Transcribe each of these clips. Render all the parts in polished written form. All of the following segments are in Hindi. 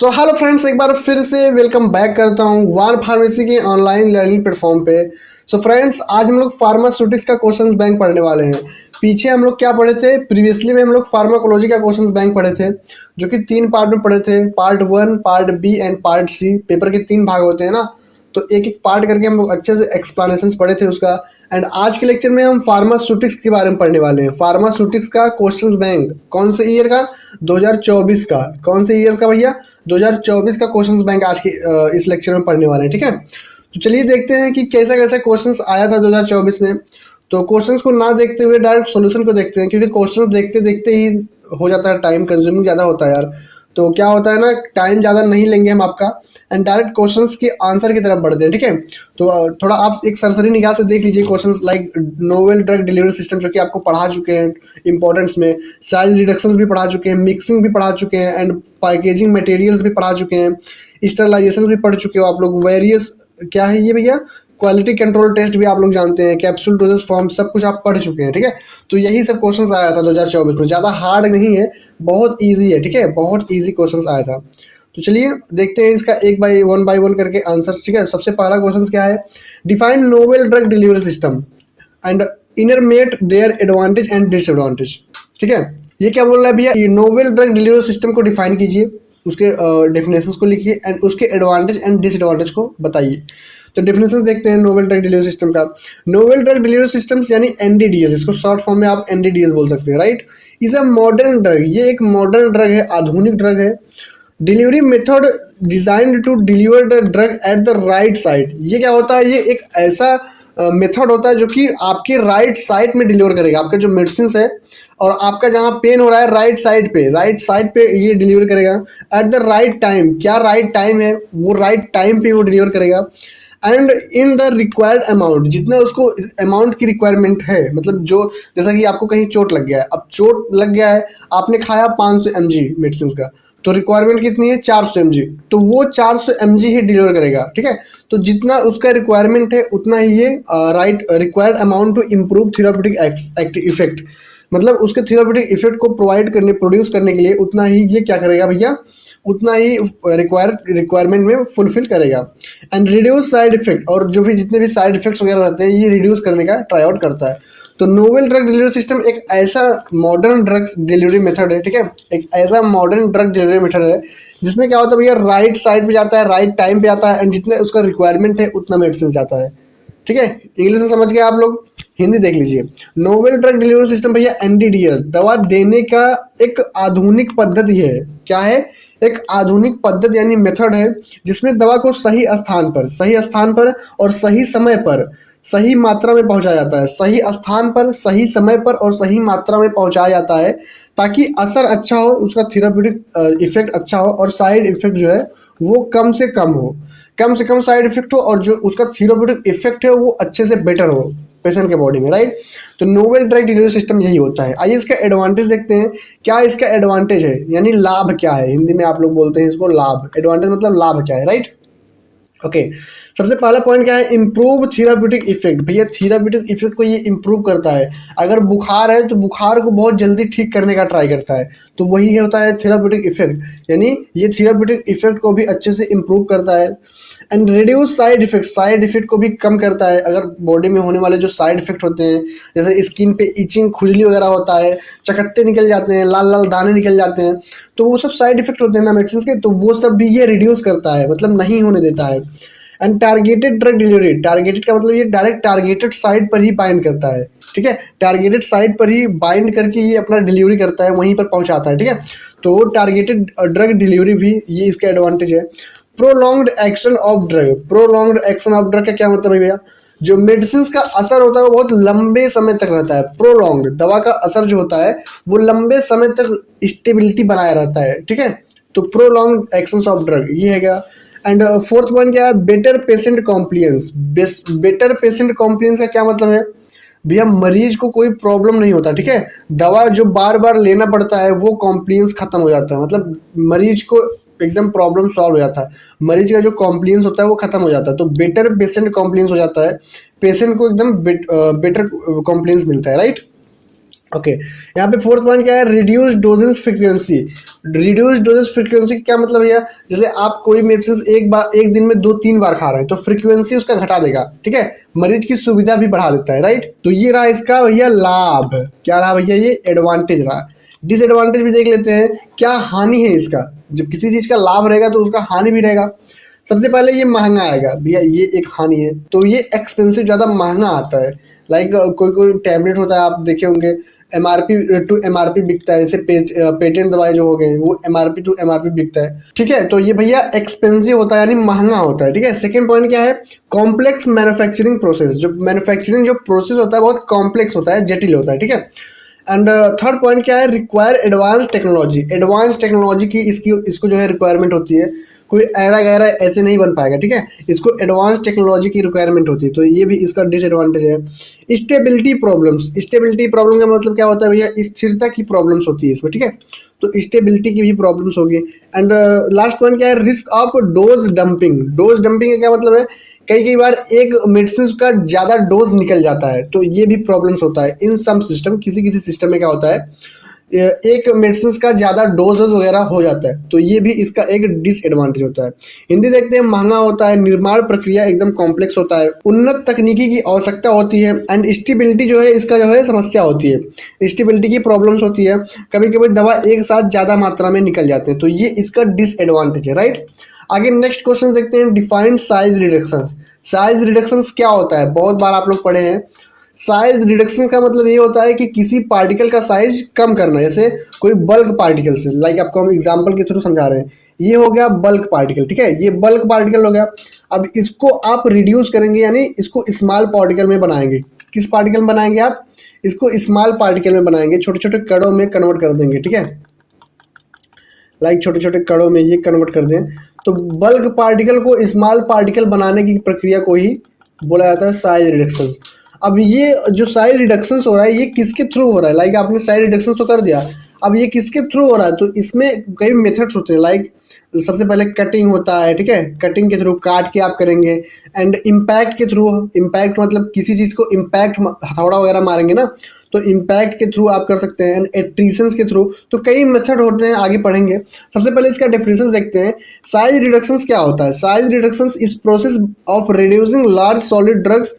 सो हेलो फ्रेंड्स, एक बार फिर से वेलकम बैक करता हूँ वार फार्मेसी के ऑनलाइन लर्निंग प्लेटफॉर्म पे। सो फ्रेंड्स, आज हम लोग फार्मास्यूटिक्स का क्वेश्चंस बैंक पढ़ने वाले हैं। पीछे हम लोग क्या पढ़े थे, प्रीवियसली में हम लोग फार्माकोलॉजी का क्वेश्चंस बैंक पढ़े थे, जो कि 3 पार्ट में पढ़े थे। Part 1, part B and part C. Paper के 3 भाग होते हैं ना, तो एक एक पार्ट करके हम लोग अच्छे से एक्सप्लेनेशंस पढ़े थे उसका। एंड आज के लेक्चर में हम फार्मास्यूटिक्स के बारे में पढ़ने वाले हैं। फार्मास्यूटिक्स का क्वेश्चंस बैंक कौन से ईयर का? 2024 का। कौन से ईयर का भैया? 2024 का क्वेश्चंस बैंक आज के इस लेक्चर में पढ़ने वाले हैं। ठीक है, तो चलिए देखते हैं कि कैसा कैसा क्वेश्चंस आया था 2024 में। तो क्वेश्चंस को ना देखते हुए डायरेक्ट सॉल्यूशन को देखते हैं, क्योंकि क्वेश्चंस देखते देखते ही हो जाता है, टाइम कंज्यूमिंग ज़्यादा होता है यार। तो क्या होता है ना, टाइम ज़्यादा नहीं लेंगे हम आपका, एंड डायरेक्ट क्वेश्चंस के आंसर की तरफ बढ़ते हैं। ठीक है, तो थोड़ा आप एक सरसरी निगाह से देख लीजिए questions like novel drug delivery system, जो कि आपको पढ़ा चुके हैं इंपॉर्टेंस में। साइज रिडक्शंस भी पढ़ा चुके हैं, मिक्सिंग भी पढ़ा चुके हैं, एंड पैकेजिंग मटेरियल्स भी पढ़ा चुके हैं, स्टरलाइजेशन भी पढ़ चुके हो आप लोग। वेरियस क्या है ये भैया? क्वालिटी कंट्रोल टेस्ट भी आप लोग जानते हैं, कैप्सूल डोजेस फॉर्म सब कुछ आप पढ़ चुके हैं। ठीक है, तो यही सब क्वेश्चंस आया था 2024 में। ज़्यादा हार्ड नहीं है, बहुत ईजी है। ठीक है, बहुत ईजी क्वेश्चंस आया था। तो चलिए देखते हैं इसका वन बाय वन करके आंसर। ठीक है, सबसे पहला क्वेश्चन क्या है? Define novel drug delivery system and enumerate their advantage and disadvantage. ठीक है, ये क्या बोल रहा है भैया? ये नोवेल ड्रग डिलीवरी सिस्टम को डिफाइन कीजिए, उसके डेफिनेशंस को लिखिए एंड उसके एडवांटेज एंड डिसएडवांटेज को बताइए। तो डेफिनेशन देखते हैं नोवेल ड्रग डिलीवरी सिस्टम का। नोवेल ड्रग डिलीवरी सिस्टम्स यानी एनडीडीएस, इसको शॉर्ट फॉर्म में आप एनडीडीएस बोल सकते हैं, right. Is a modern drug, ये एक मॉडर्न ड्रग है, आधुनिक ड्रग है। Delivery method designed to deliver the drug at the right side. ये क्या होता है? ये एक ऐसा मेथड होता है जो कि आपके राइट साइड में डिलीवर करेगा। आपका जो मेडिसिन है और आपका जहाँ पेन हो रहा है राइट साइड पे ये डिलीवर करेगा एट द राइट टाइम। क्या राइट टाइम है? वो राइट टाइम पे वो डिलीवर करेगा। And in the required amount, जितना उसको अमाउंट की रिक्वायरमेंट है, मतलब जो जैसा कि आपको कहीं चोट लग गया है, अब चोट लग गया है, आपने खाया 500 mg मेडिसिन का, तो रिक्वायरमेंट कितनी है? 400 mg, तो वो 400 mg ही डिलीवर करेगा। ठीक है, तो जितना उसका रिक्वायरमेंट है उतना ही ये right required amount to improve therapeutic effect, मतलब उसके थेराप्यूटिक इफेक्ट को प्रोड्यूस करने के लिए उतना ही ये क्या करेगा भैया? उतना ही रिक्वायरमेंट में फुलफिल करेगा। एंड रिड्यूस साइड इफेक्ट, और जो भी जितने भी साइड इफेक्ट्स वगैरह रहते हैं ये रिड्यूस करने का ट्राई आउट करता है। तो नोवेल ड्रग डिलीवरी सिस्टम एक ऐसा मॉडर्न ड्रग डिलीवरी मेथड है। ठीक है, एक ऐसा मॉडर्न ड्रग डिलीवरी मेथड है जिसमें क्या होता है भैया? राइट साइड पे जाता है, राइट टाइम पे आता है, एंड जितना उसका रिक्वायरमेंट है उतना मेडिसिन जाता है। ठीक है, इंग्लिश में समझ गए आप लोग, हिंदी देख लीजिए। नोवेल ड्रग डिलीवरी सिस्टम भैया एनडीडीएस, दवा देने का एक आधुनिक पद्धति है। क्या है? एक आधुनिक पद्धति यानी मेथड है जिसमें दवा को सही स्थान पर और सही समय पर सही मात्रा में पहुंचाया जाता है। सही स्थान पर, सही समय पर और सही मात्रा में पहुंचाया जाता है, ताकि असर अच्छा हो, उसका थेराप्यूटिक इफेक्ट अच्छा हो, और साइड इफेक्ट जो है वो कम से कम साइड इफेक्ट हो, और जो उसका थेराप्यूटिक इफेक्ट है वो अच्छे से बेटर हो पेशेंट के बॉडी में, राइट। तो नोवेल ड्रग डिलीवरी सिस्टम यही होता है। आइए इसका एडवांटेज देखते हैं। क्या इसका एडवांटेज है, यानी लाभ क्या है? हिंदी में आप लोग बोलते हैं इसको लाभ। एडवांटेज मतलब लाभ क्या है, राइट। ओके, सबसे पहला पॉइंट क्या है? Improve therapeutic effect. भैया थेराप्यूटिक इफेक्ट को ये इम्प्रूव करता है। अगर बुखार है तो बुखार को बहुत जल्दी ठीक करने का ट्राई करता है, तो वही होता है थेराप्यूटिक इफेक्ट, यानी ये थेराप्यूटिक इफेक्ट को भी अच्छे से इम्प्रूव करता है। एंड रिड्यूस साइड इफेक्ट को भी कम करता है। अगर बॉडी में होने वाले जो साइड इफेक्ट होते हैं, जैसे स्किन पे इचिंग, खुजली वगैरह होता है, चकत्ते निकल जाते हैं, लाल लाल दाने निकल जाते हैं, तो वो सब साइड इफेक्ट होते हैं ना मेडिसिन के, तो वो सब भी ये रिड्यूस करता है, मतलब नहीं होने देता है। And targeted drug delivery, targeted का मतलब ये डायरेक्ट टारगेटेड साइट पर ही बाइंड करता है। ठीक है, टारगेटेड साइट पर ही बाइंड करके ये अपना डिलीवरी करता है, वहीं पर पहुंचाता है। ठीक है, तो टारगेटेड ड्रग डिलीवरी भी ये इसका एडवांटेज है। Prolonged action of drug, prolonged action of drug का क्या मतलब है भैया? जो मेडिसिन का असर होता है वो बहुत लंबे समय तक रहता है। प्रोलॉन्ग्ड, दवा का असर जो होता है वो लंबे समय तक स्टेबिलिटी बनाया रहता है। ठीक है, तो प्रोलॉन्ग्ड एक्शन ऑफ ड्रग ये है क्या। एंड फोर्थ पॉइंट क्या है? Better patient compliance. Better patient compliance का क्या मतलब है भैया? मरीज को कोई प्रॉब्लम नहीं होता। ठीक है, दवा जो बार बार लेना पड़ता है वो कॉम्प्लियंस खत्म हो जाता है, मतलब मरीज को एकदम प्रॉब्लम सॉल्व हो जाता है, मरीज का जो कॉम्प्लियंस होता है वो खत्म हो जाता है। तो बेटर पेशेंट कॉम्प्लियंस हो जाता है, पेशेंट को एकदम बेटर कॉम्प्लियंस मिलता है, राइट। ओके यहाँ पे फोर्थ पॉइंट क्या है, reduce doses frequency. Reduce doses frequency क्या मतलब है, जैसे आप कोई मेडिसिन एक दिन में 2-3 बार खा रहे हैं तो फ्रीक्वेंसी उसका घटा देगा, ठीक है, मरीज की सुविधा भी बढ़ा देता है, राइट। तो ये रहा इसका भैया लाभ, क्या रहा भैया, ये एडवांटेज रहा। डिसएडवांटेज भी देख लेते हैं, क्या हानि है इसका। जब किसी चीज का लाभ रहेगा तो उसका हानि भी रहेगा। सबसे पहले ये महंगा आएगा भैया, ये एक हानि है। तो ये एक्सपेंसिव, ज़्यादा महंगा आता है। लाइक कोई कोई टैबलेट होता है, आप देखे होंगे एमआरपी टू एमआरपी बिकता है, जैसे पेटेंट दवाई जो हो गए वो एमआरपी टू एमआरपी बिकता है, ठीक है। तो ये भैया एक्सपेंसिव होता है, यानी महंगा होता है, ठीक है। सेकंड पॉइंट क्या है, कॉम्प्लेक्स मैन्युफैक्चरिंग प्रोसेस। जो मैन्युफैक्चरिंग जो प्रोसेस होता है बहुत कॉम्प्लेक्स होता है, जटिल होता है, ठीक है। एंड थर्ड पॉइंट क्या है, require advance technology. Advance technology की इसको जो है रिक्वायरमेंट होती है। कोई ऐरा गैरा ऐसे नहीं बन पाएगा, ठीक है, इसको एडवांस टेक्नोलॉजी की रिक्वायरमेंट होती है। तो ये भी इसका डिसएडवांटेज है। Stability problems. स्टेबिलिटी प्रॉब्लम का मतलब क्या होता है भैया, स्थिरता की प्रॉब्लम्स होती है इसमें, ठीक है। तो स्टेबिलिटी की भी प्रॉब्लम्स होगी। एंड लास्ट पॉइंट क्या है, risk of dose dumping. Dose dumping का क्या मतलब है, कई कई बार एक मेडिसिन का ज़्यादा डोज निकल जाता है, तो ये भी प्रॉब्लम्स होता है इन सम सिस्टम। किसी किसी सिस्टम में क्या होता है, एक मेडिसिन का ज़्यादा डोजेस वगैरह हो जाता है, तो ये भी इसका एक डिसएडवांटेज होता है। हिंदी देखते हैं, महंगा होता है, निर्माण प्रक्रिया एकदम कॉम्प्लेक्स होता है, उन्नत तकनीकी की आवश्यकता होती है। एंड स्टेबिलिटी जो है इसका जो है समस्या होती है, स्टेबिलिटी की प्रॉब्लम्स होती है। कभी कभी दवा एक साथ ज़्यादा मात्रा में निकल जाते हैं, तो ये इसका डिसएडवांटेज है, राइट। आगे नेक्स्ट क्वेश्चन देखते हैं, defined size reduction. Size reduction क्या होता है, बहुत बार आप लोग पढ़े हैं। साइज रिडक्शन का मतलब ये होता है कि किसी पार्टिकल का साइज कम करना, जैसे कोई बल्क पार्टिकल से, लाइक आपको हम एग्जांपल के थ्रू समझा रहे हैं। ये हो गया बल्क पार्टिकल, ठीक है, ये बल्क पार्टिकल हो गया। अब इसको आप रिड्यूस करेंगे, यानी इसको स्मॉल पार्टिकल में बनाएंगे। किस पार्टिकल में बनाएंगे आप, इसको स्मॉल पार्टिकल में बनाएंगे, छोटे छोटे कणों में कन्वर्ट कर देंगे, ठीक है, लाइक छोटे छोटे कणों में ये कन्वर्ट कर दें। तो बल्क पार्टिकल को स्मॉल पार्टिकल बनाने की प्रक्रिया को ही बोला जाता है साइज रिडक्शन। अब ये जो साइज रिडक्शन हो रहा है, ये किसके थ्रू हो रहा है, लाइक आपने साइज रिडक्शन तो कर दिया, अब ये किसके थ्रू हो रहा है, तो इसमें कई मेथड्स होते हैं। लाइक सबसे पहले कटिंग होता है, ठीक है, कटिंग के थ्रू काट के आप करेंगे। एंड इम्पैक्ट के थ्रू, इम्पैक्ट मतलब किसी चीज़ को इम्पैक्ट, हथौड़ा वगैरह मारेंगे ना, तो इम्पैक्ट के थ्रू आप कर सकते हैं। एंड एट्रीशंस के थ्रू, तो कई मेथड होते हैं, आगे पढ़ेंगे। सबसे पहले इसका डेफिनेशन देखते हैं। साइज रिडक्शंस क्या होता है, size reductions is process of reducing large solid drugs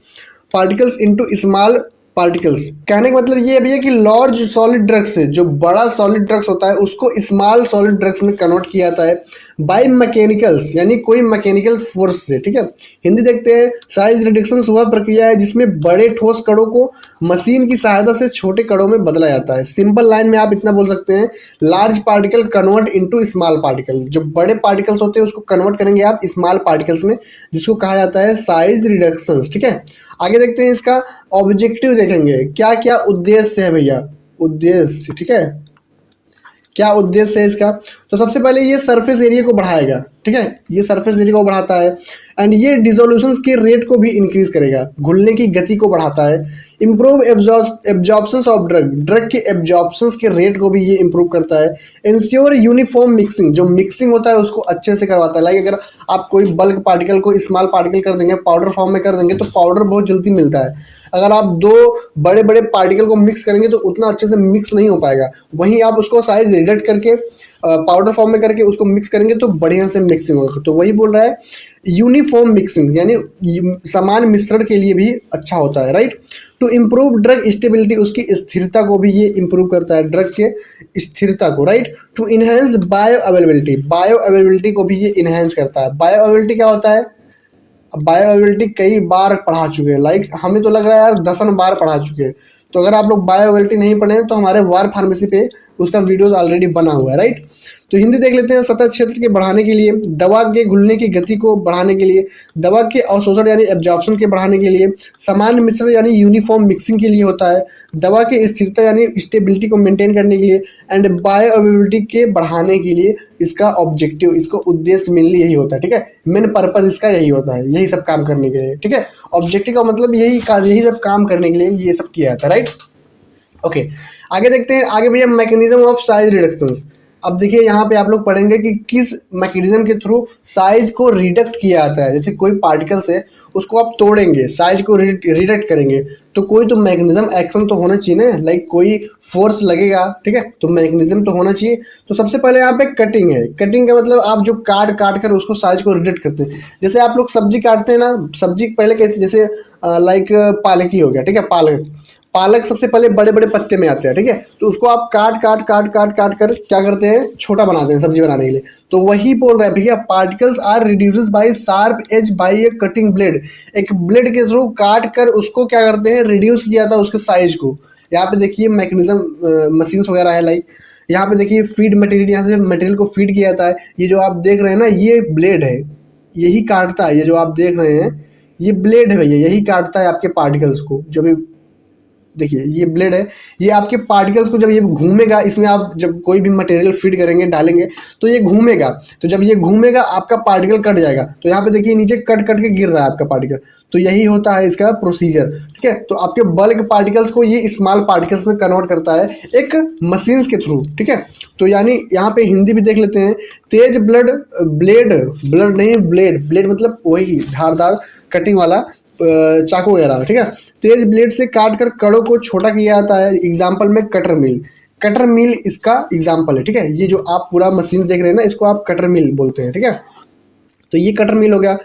particles into small particles. कहने का मतलब ये भी है कि लार्ज सॉलिड ड्रग्स से, जो बड़ा सॉलिड ड्रग्स होता है उसको स्मॉल सॉलिड ड्रग्स में कन्वर्ट किया जाता है बाय मैकेनिकल्स, यानी कोई मैकेनिकल फोर्स से, ठीक है। हिंदी देखते हैं, साइज रिडक्शन वह प्रक्रिया है जिसमें बड़े ठोस कणों को मशीन की सहायता से छोटे कणों में बदला जाता है। सिंपल लाइन में आप इतना बोल सकते हैं, large particle convert into small particle. जो बड़े पार्टिकल्स होते हैं उसको कन्वर्ट करेंगे आप स्मॉल पार्टिकल्स में, जिसको कहा जाता है साइज रिडक्शन, ठीक है। आगे देखते हैं, इसका ऑब्जेक्टिव देखेंगे, क्या क्या उद्देश्य है भैया, उद्देश्य, ठीक है, क्या उद्देश्य है इसका। तो सबसे पहले ये सरफेस एरिया को बढ़ाएगा, ठीक है, ये सरफेस एरिया को बढ़ाता है। एंड ये डिसोल्यूशन के रेट को भी इंक्रीज करेगा, घुलने की गति को बढ़ाता है। Improve absorption of drug, drug के एब्जॉर्प्शन के रेट को भी ये इंप्रूव करता है। इंश्योर यूनिफॉर्म मिक्सिंग, जो मिक्सिंग होता है उसको अच्छे से करवाता है। लाइक अगर आप कोई बल्क पार्टिकल को स्मॉल पार्टिकल कर देंगे, पाउडर फॉर्म में कर देंगे, तो पाउडर बहुत जल्दी मिलता है। अगर आप दो बड़े बड़े पार्टिकल को मिक्स करेंगे तो उतना अच्छे से मिक्स नहीं हो पाएगा। वहीं आप उसको साइज रिडक्ट करके पाउडर फॉर्म में करके उसको मिक्स करेंगे तो बढ़िया से मिक्सिंग होगा। तो वही बोल रहा है यूनिफॉर्म मिक्सिंग, यानी समान मिश्रण के लिए भी अच्छा होता है, right. To improve drug stability, उसकी स्थिरता को भी ये इम्प्रूव करता है, ड्रग के स्थिरता को, right. To enhance bioavailability, bioavailability को भी ये इनहेंस करता है। बायो अवेलेबिलिटी क्या होता है, बायो अवेलेबिलिटी कई बार पढ़ा चुके हैं, लाइक हमें तो लग रहा है यार दसन बार पढ़ा चुके हैं। तो अगर आप लोग बायो अवेलेबिलिटी नहीं पढ़े हैं तो हमारे वार फार्मेसी पे उसका वीडियोस ऑलरेडी बना हुआ है, राइट। तो हिंदी देख लेते हैं, सतह क्षेत्र के बढ़ाने के लिए, दवा के घुलने की गति को बढ़ाने के लिए, दवा के अवशोषण यानी एब्जॉर्प्शन के बढ़ाने के लिए, समान मिश्रण यानी यूनिफॉर्म मिक्सिंग के लिए होता है, दवा की स्थिरता यानी स्टेबिलिटी को मेंटेन करने के लिए, एंड बायो अवेलेबिलिटी के बढ़ाने के लिए इसका ऑब्जेक्टिव, इसको उद्देश्य मेनली यही होता है, ठीक है। मेन पर्पज इसका यही होता है, यही सब काम करने के लिए, ठीक है। ऑब्जेक्टिव का मतलब यही सब काम करने के लिए ये सब किया जाता है, राइट। ओके, आगे देखते हैं, आगे भैया मैकेनिज्म ऑफ साइज रिडक्शन। अब देखिए यहाँ पे आप लोग पढ़ेंगे कि किस मैकेनिज्म के थ्रू साइज को रिडक्ट किया जाता है। जैसे कोई पार्टिकल्स है उसको आप तोड़ेंगे, साइज को रिडक्ट करेंगे, तो कोई तो मैकेनिज्म एक्शन तो होना चाहिए ना, लाइक कोई फोर्स लगेगा, ठीक है, तो मैकेनिज्म तो होना चाहिए। तो सबसे पहले यहाँ पे कटिंग है। कटिंग का मतलब आप जो काट काट कर उसको साइज को रिडक्ट करते हैं। जैसे आप लोग सब्जी काटते हैं ना, सब्जी पहले कैसे, जैसे लाइक पालक ही हो गया, ठीक है, पालक पालक सबसे पहले बड़े बड़े पत्ते में आते हैं, ठीक है, तो उसको आप काट काट काट काट काट कर क्या करते हैं, छोटा बनाते हैं सब्जी बनाने के लिए। तो वही बोल रहा है भैया, particles are reduced by sharp edge by a cutting blade. एक ब्लेड के थ्रू काट कर उसको क्या करते हैं, रिड्यूस किया था उसके साइज को। यहाँ पे देखिए मैकेनिज्म मशीन्स वगैरह है, लाइक यहाँ पे देखिए फीड मटेरियल, यहाँ से मटेरियल को फीड किया जाता है। ये जो आप देख रहे हैं ना, ये ब्लेड है, यही काटता है। ये जो आप देख रहे हैं ये ब्लेड है भैया, यही काटता है आपके पार्टिकल्स को। जो भी देखिए ये ब्लेड है, ये आपके पार्टिकल्स को जब ये घूमेगा, इसमें आप जब कोई भी मटेरियल फीड करेंगे, डालेंगे, तो ये घूमेगा। तो जब ये घूमेगा आपका पार्टिकल कट जाएगा। तो यहाँ पे देखिए नीचे कट कट के गिर रहा है आपका पार्टिकल। तो यही होता है इसका प्रोसीजर, ठीक है। तो आपके बल्क पार्टिकल्स को ये स्मॉल पार्टिकल्स में कन्वर्ट करता है एक मशीन्स के थ्रू, ठीक है। तो यानी यहाँ पे हिंदी भी देख लेते हैं। तेज ब्लड ब्लेड, ब्लड नहीं ब्लेड, ब्लेड मतलब वही धारदार कटिंग वाला चाकू वगैरह, ठीक है। तेज ब्लेड से काट कर कड़ों को छोटा किया जाता है। एग्जाम्पल में कटर मिल, कटर मिल इसका एग्जाम्पल है, ठीक है। ये जो आप पूरा मशीन देख रहे हैं ना, इसको आप कटर मिल बोलते हैं, ठीक है। तो ये कटर मिल हो गया।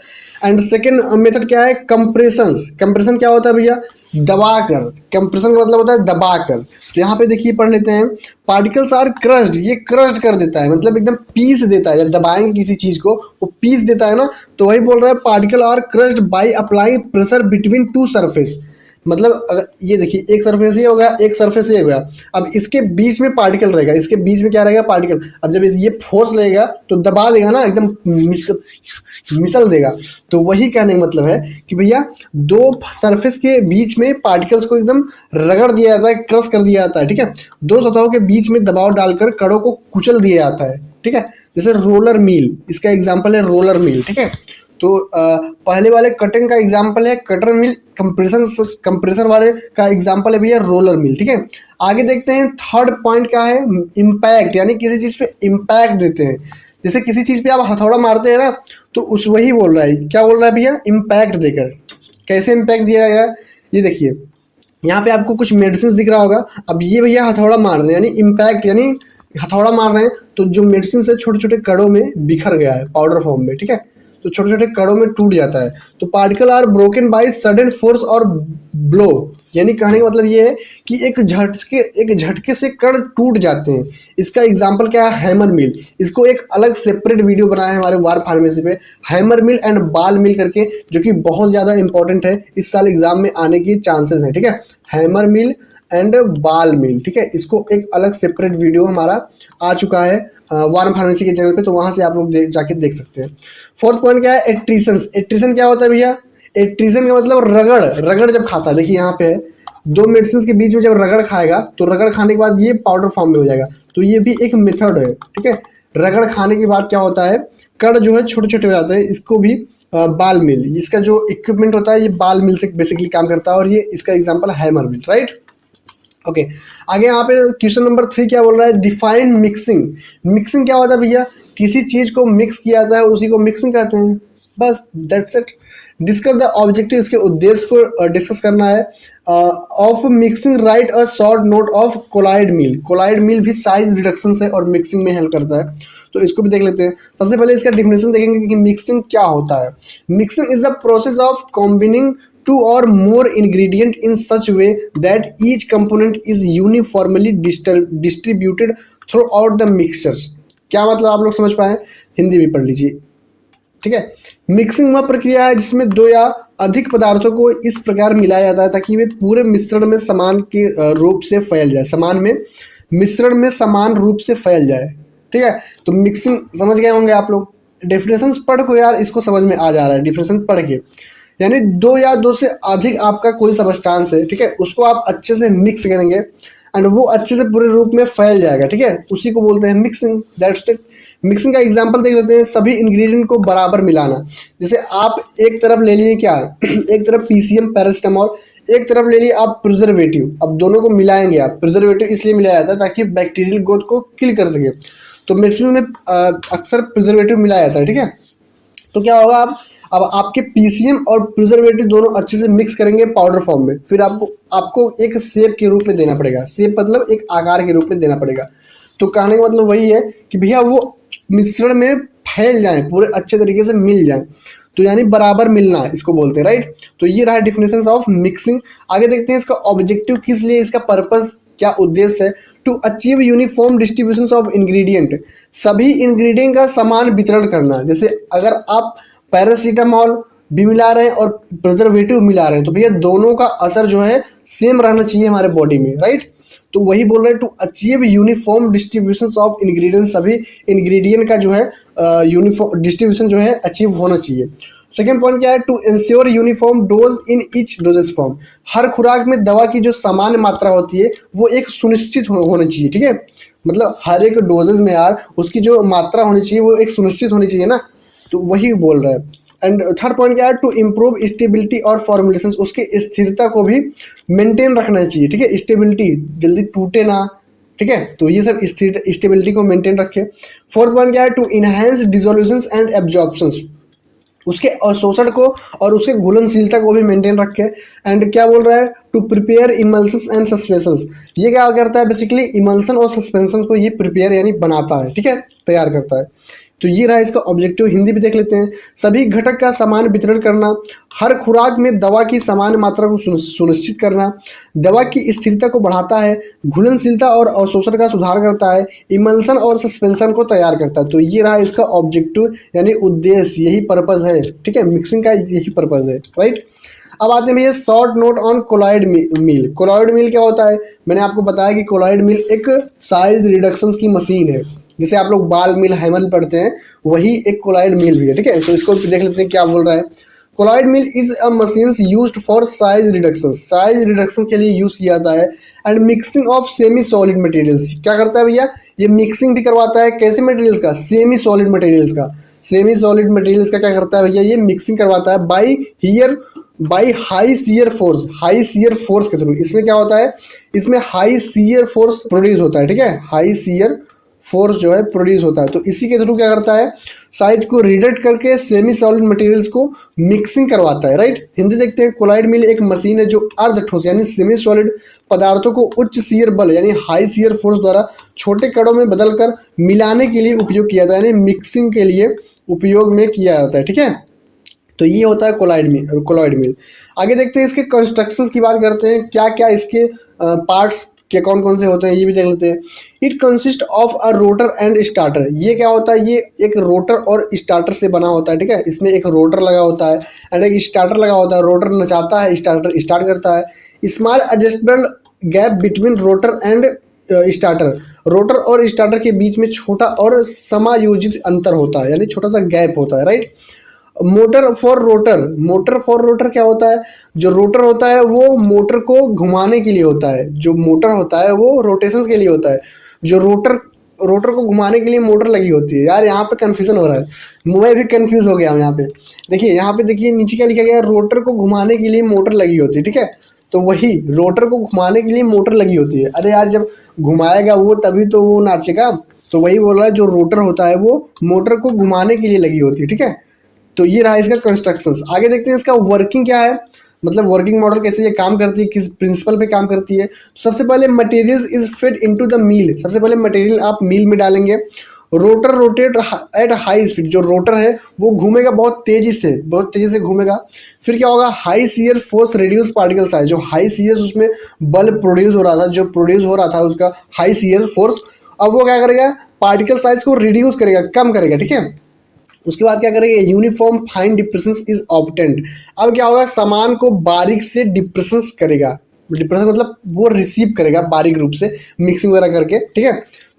एंड सेकेंड मेथड क्या है, कंप्रेशन। कंप्रेशन क्या होता है भैया, दबा कर। कंप्रेशन का मतलब होता है दबा कर। तो यहाँ पे देखिए पढ़ लेते हैं, पार्टिकल्स आर क्रश्ड, ये क्रश्ड कर देता है, मतलब एकदम पीस देता है। जब दबाएंगे किसी चीज को वो पीस देता है ना, तो वही बोल रहा है particle are crushed by applying pressure between two surface. मतलब अगर ये देखिए एक सरफेस ये हो गया, एक सरफेस ये हो गया, अब इसके बीच में पार्टिकल रहेगा, इसके बीच में क्या रहेगा, पार्टिकल। अब जब ये फोर्स लगेगा तो दबा देगा ना, एकदम मिसल देगा। तो वही कहने का मतलब है कि भैया दो सरफेस के बीच में पार्टिकल्स को एकदम रगड़ दिया जाता है, क्रश कर दिया जाता है, ठीक है। दो सतहों के बीच में दबाव डालकर कणों को कुचल दिया जाता है, ठीक है। जैसे रोलर मिल, इसका एग्जाम्पल है रोलर मिल, ठीक है। तो पहले वाले कटिंग का एग्जाम्पल है कटर मिल, कंप्रेसर वाले का एग्जाम्पल है भैया रोलर मिल, ठीक है। आगे देखते हैं थर्ड पॉइंट क्या है, इम्पैक्ट, यानी किसी चीज़ पे इम्पैक्ट देते हैं। जैसे किसी चीज़ पे आप हथौड़ा मारते हैं ना, तो उस वही बोल रहा है, क्या बोल रहा है भैया, इम्पैक्ट देकर। कैसे इम्पैक्ट दिया गया, ये देखिए यहाँ पे आपको कुछ मेडिसिन दिख रहा होगा। अब ये भैया हथौड़ा मार रहे हैं, यानी इम्पैक्ट, यानी हथौड़ा मार रहे हैं तो जो मेडिसिन से छोटे छोटे कणों में बिखर गया है पाउडर फॉर्म में, ठीक है। तो छोटे छोटे कणों में टूट जाता है। तो particle are broken by sudden force और ब्लो, यानी कहने का मतलब ये है कि एक झटके से कण टूट जाते हैं। इसका एग्जांपल क्या है, हैमर मिल। इसको एक अलग सेपरेट वीडियो बनाया है हमारे वार फार्मेसी पे, हैमर मिल एंड बाल मिल करके, जो कि बहुत ज़्यादा इंपॉर्टेंट है, इस साल एग्जाम में आने की चांसेस हैं, ठीक है। हैमर मिल एंड बाल मिल, ठीक है। इसको एक अलग सेपरेट वीडियो हमारा आ चुका है वार फार्मेसी के चैनल पे, तो वहाँ से आप लोग जाके देख सकते हैं। फोर्थ पॉइंट क्या है, एट्रीशन। एट्रीशन क्या होता है भैया, एट्रीशन का मतलब रगड़, रगड़ जब खाता है, देखिए यहाँ पे है, दो मेडिसिन के बीच में जब रगड़ खाएगा तो रगड़ खाने के बाद ये पाउडर फॉर्म में हो जाएगा। तो ये भी एक मेथड है, ठीक है। रगड़ खाने के बाद क्या होता है, कण जो है छोटे छोटे हो जाते हैं, इसको भी बाल मिल, इसका जो इक्विपमेंट होता है ये बाल मिल से बेसिकली काम करता है, और ये इसका example hammer mill, right. Okay आगे यहाँ पे क्वेश्चन नंबर 3 क्या बोल रहा है, डिफाइन मिक्सिंग। मिक्सिंग क्या होता है भैया, किसी चीज को मिक्स किया जाता है उसी को मिक्सिंग कहते हैं, बस that's it. Discuss the objective, इसके उद्देश्य को डिस्कस करना है। Of mixing write a short note of colloid mill. Colloid mill भी साइज रिडक्शन है और मिक्सिंग में हेल्प करता है, तो इसको भी देख लेते हैं। सबसे पहले इसका डिफिनेशन देखेंगे कि मिक्सिंग क्या होता है। Mixing is the process of combining two or more ingredient in such way that each component is uniformly distributed throughout the mixture। क्या मतलब आप लोग समझ पाए, हिंदी भी पढ़ लीजिए, ठीक है। मिक्सिंग वह प्रक्रिया है जिसमें दो या अधिक पदार्थों को इस प्रकार मिलाया जाता है ताकि वे पूरे मिश्रण में समान के रूप से फैल जाए, मिश्रण में समान रूप से फैल जाए, ठीक है। तो मिक्सिंग समझ गए होंगे आप लोग। डेफिनेशन पढ़ को यार इसको समझ में आ जा रहा है, डेफिनेशन पढ़ के, यानी दो या दो से अधिक आपका कोई सबस्टांस है, ठीक है, उसको आप अच्छे से मिक्स करेंगे एंड वो अच्छे से पूरे रूप में फैल जाएगा, ठीक है, उसी को बोलते हैं मिक्सिंग, दैट्स इट। मिक्सिंग का एग्जांपल देख लेते हैं, सभी इंग्रेडिएंट को बराबर मिलाना। जैसे आप एक तरफ ले लिए क्या एक तरफ पीसीएम पैरासिटामोल, एक तरफ ले लिए आप प्रिजर्वेटिव, अब दोनों को मिलाएंगे आप। प्रिजर्वेटिव इसलिए मिलाया जाता है ताकि बैक्टीरियल ग्रोथ को किल कर सके। तो मेडिसिन में अक्सर प्रिजर्वेटिव मिलाया जाता है, ठीक है। तो क्या होगा, आप अब आपके पीसीएम और प्रिजर्वेटिव दोनों अच्छे से मिक्स करेंगे पाउडर फॉर्म में, फिर आपको एक शेप के रूप में देना पड़ेगा। शेप मतलब एक आकार के रूप में देना पड़ेगा। तो कहने का मतलब वही है कि भैया वो मिश्रण में फैल जाए, पूरे अच्छे तरीके से मिल जाए, तो यानी बराबर मिलना इसको बोलते हैं, राइट। तो ये रहा डिफिनेशन ऑफ मिक्सिंग। आगे देखते हैं इसका ऑब्जेक्टिव किस लिए, इसका पर्पस क्या उद्देश्य है। To achieve uniform distribution of ingredient, सभी इंग्रेडिएंट का समान वितरण करना। जैसे अगर आप पैरासीटामोल भी मिला रहे हैं और प्रिजर्वेटिव मिला रहे हैं, तो भैया दोनों का असर जो है सेम रहना चाहिए हमारे बॉडी में, राइट। तो वही बोल रहे हैं, to achieve uniform distribution of ingredient, सभी इंग्रेडिएंट का जो है यूनिफॉर्म डिस्ट्रीब्यूशन जो है अचीव होना चाहिए। सेकेंड पॉइंट क्या है, to ensure uniform dose in each doses form, हर खुराक में दवा की जो समान मात्रा होती है वो एक सुनिश्चित होनी चाहिए, ठीक है। मतलब हर एक डोजेज में यार उसकी जो मात्रा होनी चाहिए वो एक सुनिश्चित होनी चाहिए ना, तो वही बोल रहा है। एंड थर्ड पॉइंट क्या है, टू इम्प्रूव स्टेबिलिटी और फॉर्मुलेशन, उसकी स्थिरता को भी मेंटेन रखना चाहिए, ठीक है। स्टेबिलिटी जल्दी टूटे ना, ठीक है, तो ये सब स्टेबिलिटी को मेंटेन रखे। फोर्थ पॉइंट क्या है, टू इनहेंस डिसोल्यूशंस एंड एब्जॉर्प्शंस, उसके अवशोषण को और उसके घुलनशीलता को भी मेंटेन रखे। एंड क्या बोल रहा है, टू प्रिपेयर इमल्सन्स एंड सस्पेंशंस, ये क्या करता है बेसिकली, इमल्सन और सस्पेंशन को ये प्रिपेयर यानी बनाता है, ठीक है, तैयार करता है। तो ये रहा इसका ऑब्जेक्टिव। हिंदी भी देख लेते हैं, सभी घटक का समान वितरण करना, हर खुराक में दवा की समान मात्रा को सुनिश्चित करना, दवा की स्थिरता को बढ़ाता है, घुलनशीलता और अवशोषण का सुधार करता है, इमल्सन और सस्पेंशन को तैयार करता है। तो ये रहा इसका ऑब्जेक्टिव यानी उद्देश्य, यही पर्पज है, ठीक है, मिक्सिंग का यही पर्पज है, राइट। अब आते हैं भैया short note on colloid mill. Colloid mill क्या होता है, मैंने आपको बताया कि कोलॉइड मील एक साइज रिडक्शन की मशीन है, जैसे आप लोग बाल मिल हैमर पढ़ते हैं वही एक कोलॉइड मिल भी है, ठीक है। तो इसको देख लेते हैं क्या बोल रहा है। Colloid mill is a machine used for size reduction, size reduction के लिए यूज किया जाता है। And mixing of semi solid materials, क्या करता है भैया, ये मिक्सिंग भी करवाता है, कैसे मटेरियल्स का, सेमी सॉलिड मटेरियल्स का। सेमी सॉलिड मटेरियल्स का क्या करता है भैया, ये मिक्सिंग करवाता है by high shear force, high shear force के थ्रू। इसमें क्या होता है, इसमें हाई शियर फोर्स प्रोड्यूस होता है, ठीक है, हाई शियर फोर्स जो है प्रोड्यूस होता है। तो इसी के थ्रू क्या करता है, साइज को रिडक्ट करके सेमी सॉलिड मटेरियल्स को मिक्सिंग करवाता है, राइट। हिंदी देखते हैं, कोलॉइड मिल एक मशीन है जो अर्ध ठोस यानी सेमी सॉलिड पदार्थों को उच्च शियर बल यानी हाई शियर फोर्स द्वारा छोटे कणों में बदलकर मिलाने के लिए उपयोग किया जाता है, यानी मिक्सिंग के लिए उपयोग में किया जाता है, ठीक है। तो ये होता है कोलॉइड मिल। आगे देखते हैं इसके कंस्ट्रक्शंस की बात करते हैं, क्या क्या इसके पार्ट्स के कौन कौन से होते हैं ये भी देख लेते हैं। It consist of a rotor and starter, ये क्या होता है, ये एक रोटर और स्टार्टर से बना होता है, ठीक है। इसमें एक रोटर लगा होता है एंड एक स्टार्टर लगा होता है, रोटर नचाता है, स्टार्टर स्टार्ट करता है। Small adjustable gap between rotor and starter, rotor और स्टार्टर के बीच में छोटा और समायोजित अंतर होता है, यानी छोटा सा गैप होता है, राइट। मोटर फॉर रोटर क्या होता है, जो रोटर होता है वो मोटर को घुमाने के लिए होता है, जो मोटर होता है वो रोटेशंस के लिए होता है, जो रोटर को घुमाने के लिए मोटर लगी होती है। यार यहाँ पे कन्फ्यूजन हो रहा है, मैं भी कंफ्यूज हो गया हूँ यहाँ पे। देखिए यहाँ पे देखिए नीचे क्या लिखा गया है, रोटर को घुमाने के लिए मोटर लगी होती है, ठीक है। तो वही रोटर को घुमाने के लिए मोटर लगी होती है। अरे यार जब घुमाएगा वो तभी तो वो नाचेगा, तो वही बोल रहा है जो रोटर होता है वो मोटर को घुमाने के लिए लगी होती है, ठीक है। तो ये रहा इसका कंस्ट्रक्शंस। आगे देखते हैं इसका वर्किंग क्या है, मतलब वर्किंग मॉडल कैसे ये काम करती है, किस प्रिंसिपल पे काम करती है। तो सबसे पहले materials is fit into the mill, सबसे पहले मटेरियल आप मील में डालेंगे। Rotor rotate at high speed, जो रोटर है वो घूमेगा बहुत तेजी से घूमेगा। फिर क्या होगा, high shear force reduce particle size, जो हाई शियर उसमें बल प्रोड्यूस हो रहा था उसका हाई शियर फोर्स, अब वो क्या करेगा, पार्टिकल साइज को रिड्यूस करेगा, कम करेगा, ठीक है। उसके बाद क्या करेंगे, uniform fine depression is obtained. अब क्या होगा, सामान को बारीक से डिप्रेशन करेगा, डिप्रेशन मतलब वो रिसीव करेगा बारीक रूप से मिक्सिंग वगैरह करके, ठीक है।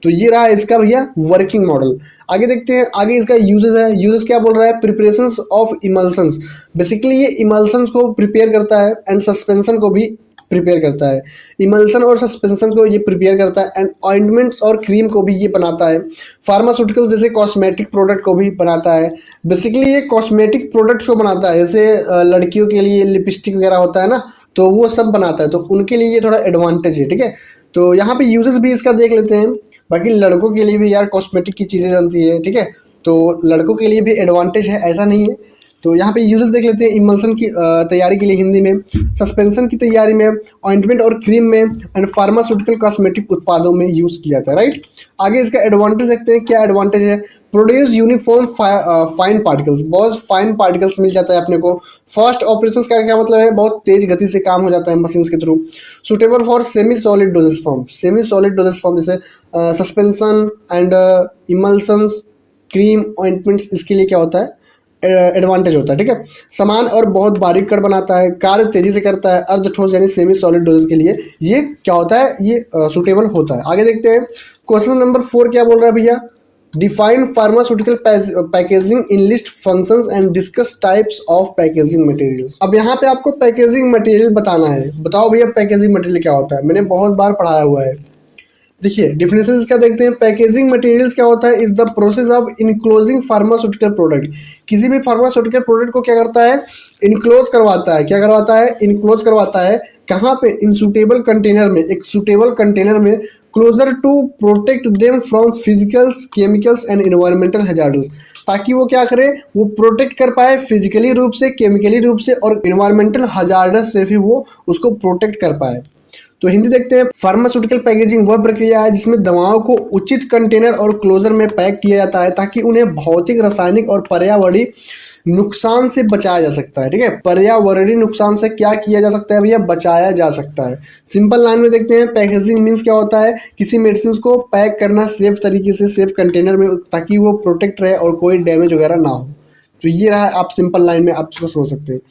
तो ये रहा इसका भैया वर्किंग मॉडल। आगे देखते हैं, आगे इसका यूजेस है। यूजेस क्या बोल रहा है, प्रिपरेशंस ऑफ इमल्सन्स, बेसिकली ये इमल्सन्स को प्रिपेयर करता है एंड सस्पेंशन को भी प्रिपेयर करता है। इमल्सन और सस्पेंशन को ये प्रिपेयर करता है एंड ऑइंटमेंट्स और क्रीम को भी ये बनाता है। फार्मास्यूटिकल्स जैसे कॉस्मेटिक प्रोडक्ट को भी बनाता है। बेसिकली ये कॉस्मेटिक प्रोडक्ट्स को बनाता है, जैसे लड़कियों के लिए लिपस्टिक वगैरह होता है ना, तो वो सब बनाता है, तो उनके लिए ये थोड़ा एडवांटेज है, ठीक है। तो यहाँ पे यूजेस भी इसका देख लेते हैं। बाकी लड़कों के लिए भी यार कॉस्मेटिक की चीज़ें बनती है, ठीक है। तो लड़कों के लिए भी एडवांटेज है, ऐसा नहीं है। तो यहाँ पे यूजेस देख लेते हैं। इमल्सन की तैयारी के लिए हिंदी में, सस्पेंशन की तैयारी में, ऑइंटमेंट और क्रीम में, एंड फार्मास्यूटिकल कॉस्मेटिक उत्पादों में यूज़ किया था, राइट। आगे इसका एडवांटेज देखते हैं, क्या एडवांटेज है। प्रोड्यूस यूनिफॉर्म फाइन पार्टिकल्स, बहुत फाइन पार्टिकल्स मिल जाता है अपने को। फास्ट ऑपरेशंस का क्या मतलब है, बहुत तेज गति से काम हो जाता है मशीन के through. Suitable for semi solid doses form, semi solid doses form जैसे सस्पेंशन एंड इमल्सन्स, क्रीम, ऑइंटमेंट्स, इसके लिए क्या होता है, एडवांटेज होता है, ठीक है। समान और बहुत बारीक कण बनाता है, कार्य तेजी से करता है, अर्ध ठोस यानी सेमी सॉलिड डोजेस के लिए ये क्या होता है, ये सुटेबल होता है। आगे देखते हैं क्वेश्चन नंबर 4 क्या बोल रहा है भैया। Define pharmaceutical packaging in list functions and discuss types of packaging materials. अब यहाँ पे आपको पैकेजिंग मटेरियल बताना है। बताओ भैया पैकेजिंग मटेरियल क्या होता है, मैंने बहुत बार पढ़ाया हुआ है। देखिए डिफिनेशन क्या देखते हैं। पैकेजिंग मटेरियल्स क्या होता है, is the process of enclosing pharmaceutical product. किसी भी फार्मास्यूटिकल प्रोडक्ट को क्या करता है, इनक्लोज करवाता है। क्या करवाता है, इनक्लोज करवाता है। कहाँ पे, इन सूटेबल कंटेनर में, एक सूटेबल कंटेनर में, closure to protect them from physicals, chemicals and environmental hazards, ताकि वो क्या करे, वो प्रोटेक्ट कर पाए फिजिकली रूप से, केमिकली रूप से और इन्वायरमेंटल हजार्डस से भी वो उसको प्रोटेक्ट कर पाए। तो हिंदी देखते हैं। फार्मास्यूटिकल पैकेजिंग वह प्रक्रिया है जिसमें दवाओं को उचित कंटेनर और क्लोजर में पैक किया जाता है ताकि उन्हें भौतिक, रासायनिक और पर्यावरणीय नुकसान से बचाया जा सकता है, ठीक है। पर्यावरणीय नुकसान से क्या किया जा सकता है भैया, बचाया जा सकता है। सिंपल लाइन में देखते हैं, पैकेजिंग मीन्स क्या होता है, किसी मेडिसिन को पैक करना सेफ तरीके से, सेफ कंटेनर में, ताकि वो प्रोटेक्ट रहे और कोई डैमेज वगैरह ना हो। तो ये रहा, आप सिंपल लाइन में आप इसको समझ सकते हैं।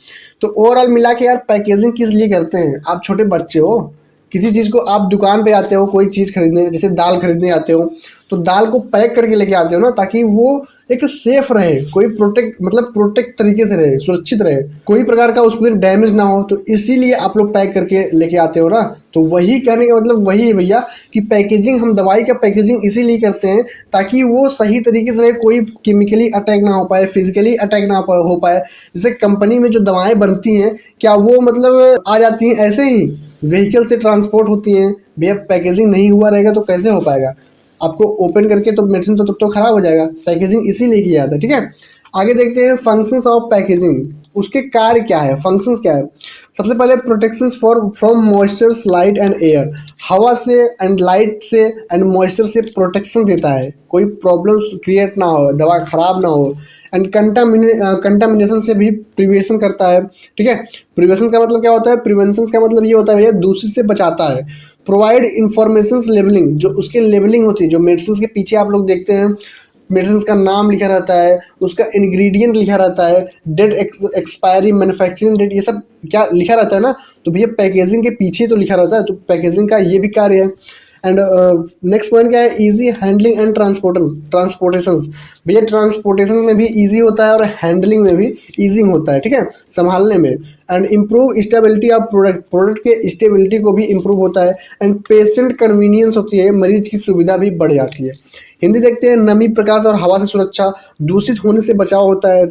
तो ओवरऑल मिला के यार पैकेजिंग किस लिए करते हैं, आप छोटे बच्चे हो, किसी चीज़ को आप दुकान पे आते हो कोई चीज़ खरीदने, जैसे दाल खरीदने आते हो, तो दाल को पैक करके लेके आते हो ना, ताकि वो एक सेफ रहे, कोई प्रोटेक्ट मतलब प्रोटेक्ट तरीके से रहे, सुरक्षित रहे, कोई प्रकार का उसमें डैमेज ना हो। तो इसीलिए आप लोग पैक करके लेके आते हो ना। तो वही कहने का मतलब वही है भैया कि पैकेजिंग, हम दवाई का पैकेजिंग इसीलिए करते हैं ताकि वो सही तरीके से रहे, कोई केमिकली अटैक ना हो पाए, फिजिकली अटैक ना हो पाए। जैसे कंपनी में जो दवाएं बनती हैं, क्या वो मतलब आ जाती हैं ऐसे ही, व्हीकल से ट्रांसपोर्ट होती हैं भैया। पैकेजिंग नहीं हुआ रहेगा तो कैसे हो पाएगा, आपको ओपन करके तो मेडिसिन तो तब तो खराब हो जाएगा। पैकेजिंग इसीलिए किया जाता है, ठीक है। आगे देखते हैं फंक्शंस ऑफ पैकेजिंग, उसके कार्य क्या है, फंक्शंस क्या है। सबसे पहले protections for from moistures, light and air, हवा से एंड लाइट से एंड मॉइस्चर से प्रोटेक्शन देता है, कोई प्रॉब्लम क्रिएट ना हो, दवा खराब ना हो। एंड कंटामिनेशन से भी प्रिवेंशन करता है, ठीक है। प्रिवेंशन का मतलब क्या होता है, प्रिवेंशन का मतलब ये होता है भैया दूसरे से बचाता है। प्रोवाइड इंफॉर्मेशन लेबलिंग, जो उसके लेबलिंग होती है, जो मेडिसिन के पीछे आप लोग देखते हैं मेडिसिन का नाम लिखा रहता है, उसका इंग्रेडिएंट लिखा रहता है, डेट एक्सपायरी, मैन्युफैक्चरिंग डेट, ये सब क्या लिखा रहता है ना। तो भैया पैकेजिंग के पीछे तो लिखा रहता है, तो पैकेजिंग का ये भी कार्य है। एंड नेक्स्ट पॉइंट क्या है, इजी हैंडलिंग एंड ट्रांसपोर्टेशन। भैया ट्रांसपोर्टेशन में भी इजी होता है और हैंडलिंग में भी इजी होता है, ठीक है, संभालने में। And improve stability of product के स्टेबिलिटी को भी इम्प्रूव होता है। एंड पेशेंट कन्वीनियंस होती है, मरीज की सुविधा भी बढ़ जाती है। हिंदी देखते हैं। नमी, प्रकाश और हवा से सुरक्षा, दूषित होने से बचाव होता है।